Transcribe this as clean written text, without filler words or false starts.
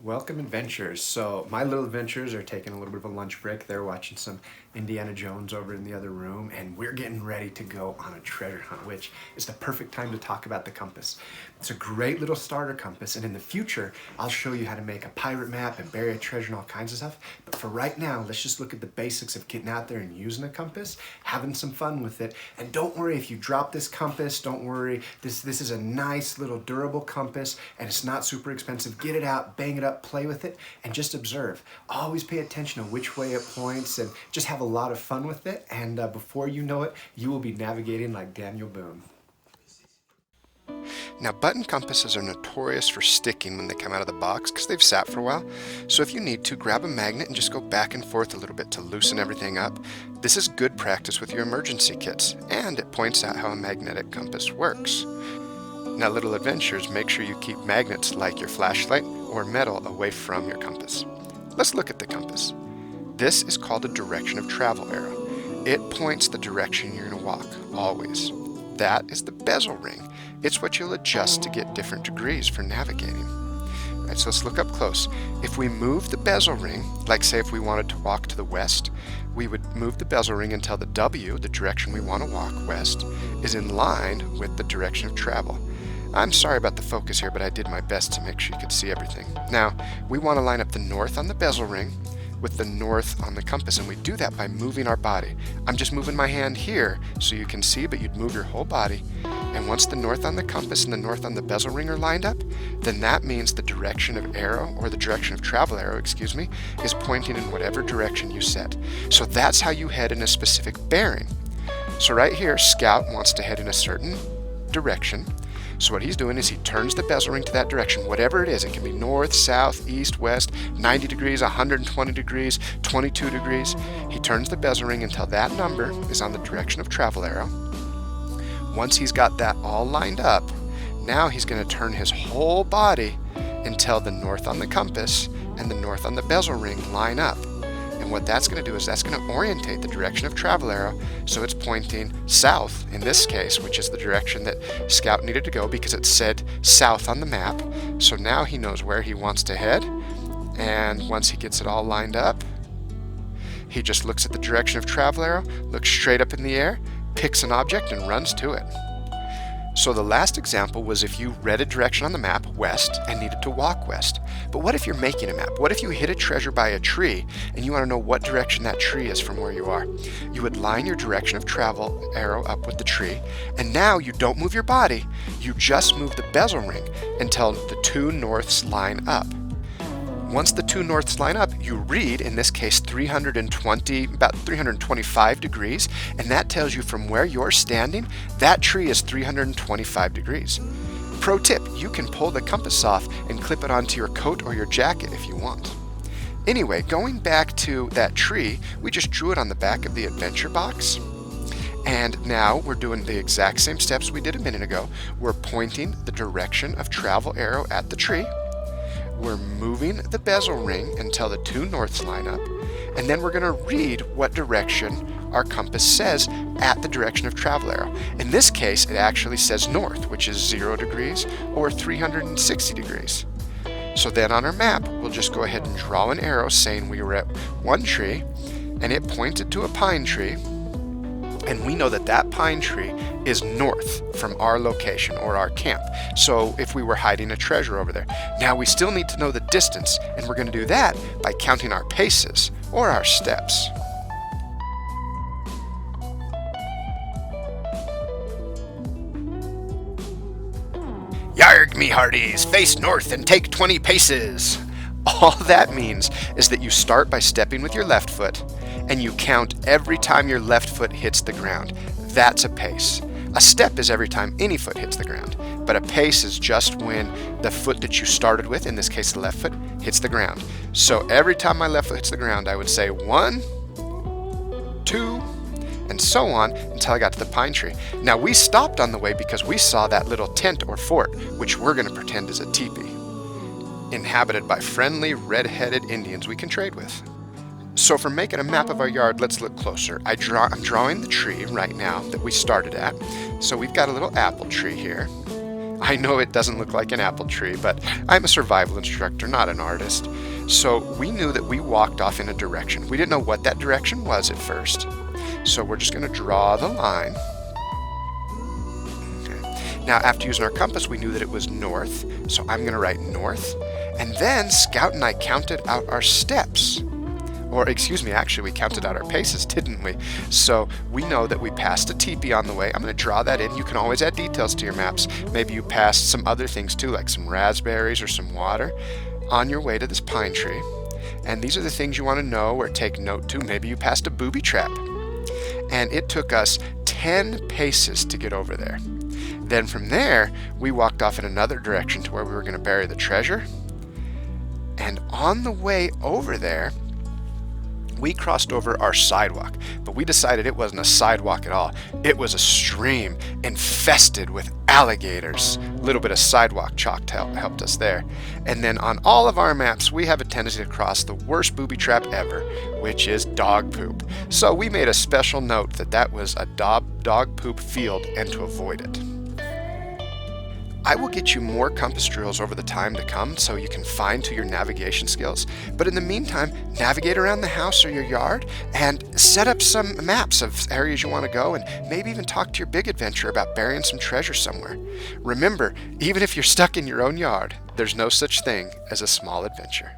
Welcome adventurers. So my little adventurers are taking a little bit of a lunch break. They're watching some Indiana Jones over in the other room, and we're getting ready to go on a treasure hunt, which is the perfect time to talk about the compass. It's a great little starter compass, and in the future, I'll show you how to make a pirate map and bury a treasure and all kinds of stuff. But for right now, let's just look at the basics of getting out there and using a compass, having some fun with it. And don't worry if you drop this compass, don't worry. This is a nice little durable compass, and it's not super expensive. Get it out, bang it up, play with it, and just observe. Always pay attention to which way it points and just have a lot of fun with it. And before you know it, you will be navigating like Daniel Boone. Now, button compasses are notorious for sticking when they come out of the box because they've sat for a while. So if you need to, grab a magnet and just go back and forth a little bit to loosen everything up. This is good practice with your emergency kits, and it points out how a magnetic compass works. Now, little adventurers, make sure you keep magnets like your flashlight or metal away from your compass. Let's look at the compass. This is called a direction of travel arrow. It points the direction you're going to walk, always. That is the bezel ring. It's what you'll adjust to get different degrees for navigating. All right, so let's look up close. If we move the bezel ring, like say if we wanted to walk to the west, we would move the bezel ring until the W, the direction we want to walk west, is in line with the direction of travel. I'm sorry about the focus here, but I did my best to make sure you could see everything. Now, we want to line up the north on the bezel ring with the north on the compass, and we do that by moving our body. I'm just moving my hand here so you can see, but you'd move your whole body. And once the north on the compass and the north on the bezel ring are lined up, then that means the direction of arrow, or the direction of travel arrow, is pointing in whatever direction you set. So that's how you head in a specific bearing. So right here, Scout wants to head in a certain direction. So what he's doing is he turns the bezel ring to that direction, whatever it is. It can be north, south, east, west, 90 degrees, 120 degrees, 22 degrees. He turns the bezel ring until that number is on the direction of travel arrow. Once he's got that all lined up, now he's going to turn his whole body until the north on the compass and the north on the bezel ring line up. And what that's going to do is that's going to orientate the direction of travel arrow so it's pointing south in this case, which is the direction that Scout needed to go because it said south on the map. So now he knows where he wants to head, and once he gets it all lined up, he just looks at the direction of travel arrow, looks straight up in the air, picks an object, and runs to it. So the last example was if you read a direction on the map, west, and needed to walk west. But what if you're making a map? What if you hit a treasure by a tree and you want to know what direction that tree is from where you are? You would line your direction of travel arrow up with the tree, and now you don't move your body, you just move the bezel ring until the two norths line up. Once the two norths line up, you read, in this case, about 325 degrees, and that tells you from where you're standing, that tree is 325 degrees. Pro tip, you can pull the compass off and clip it onto your coat or your jacket if you want. Anyway, going back to that tree, we just drew it on the back of the adventure box. And now we're doing the exact same steps we did a minute ago. We're pointing the direction of travel arrow at the tree. We're moving the bezel ring until the two norths line up, and then we're going to read what direction our compass says at the direction of travel arrow. In this case, it actually says north, which is 0 degrees or 360 degrees. So then on our map, we'll just go ahead and draw an arrow saying we were at one tree, and it pointed to a pine tree, and we know that that pine tree is north from our location or our camp. So if we were hiding a treasure over there. Now we still need to know the distance, and we're going to do that by counting our paces or our steps. Yarg, me hearties, face north and take 20 paces. All that means is that you start by stepping with your left foot, and you count every time your left foot hits the ground. That's a pace. A step is every time any foot hits the ground, but a pace is just when the foot that you started with, in this case the left foot, hits the ground. So every time my left foot hits the ground, I would say 1, 2, and so on until I got to the pine tree. Now we stopped on the way because we saw that little tent or fort, which we're going to pretend is a teepee, inhabited by friendly red-headed Indians we can trade with. So for making a map of our yard, let's look closer. I'm drawing the tree right now that we started at. So we've got a little apple tree here. I know it doesn't look like an apple tree, but I'm a survival instructor, not an artist. So we knew that we walked off in a direction. We didn't know what that direction was at first. So we're just going to draw the line. Okay. Now, after using our compass, we knew that it was north. So I'm going to write north. And then Scout and I counted out our steps. Or, excuse me, actually, we counted out our paces, didn't we? So we know that we passed a teepee on the way. I'm going to draw that in. You can always add details to your maps. Maybe you passed some other things too, like some raspberries or some water on your way to this pine tree. And these are the things you want to know or take note to. Maybe you passed a booby trap. And it took us 10 paces to get over there. Then from there, we walked off in another direction to where we were going to bury the treasure. And on the way over there, we crossed over our sidewalk, but we decided it wasn't a sidewalk at all. It was a stream infested with alligators. A little bit of sidewalk chalk helped us there. And then on all of our maps, we have a tendency to cross the worst booby trap ever, which is dog poop. So we made a special note that that was a dog poop field and to avoid it. I will get you more compass drills over the time to come so you can fine tune your navigation skills. But in the meantime, navigate around the house or your yard and set up some maps of areas you want to go, and maybe even talk to your big adventure about burying some treasure somewhere. Remember, even if you're stuck in your own yard, there's no such thing as a small adventure.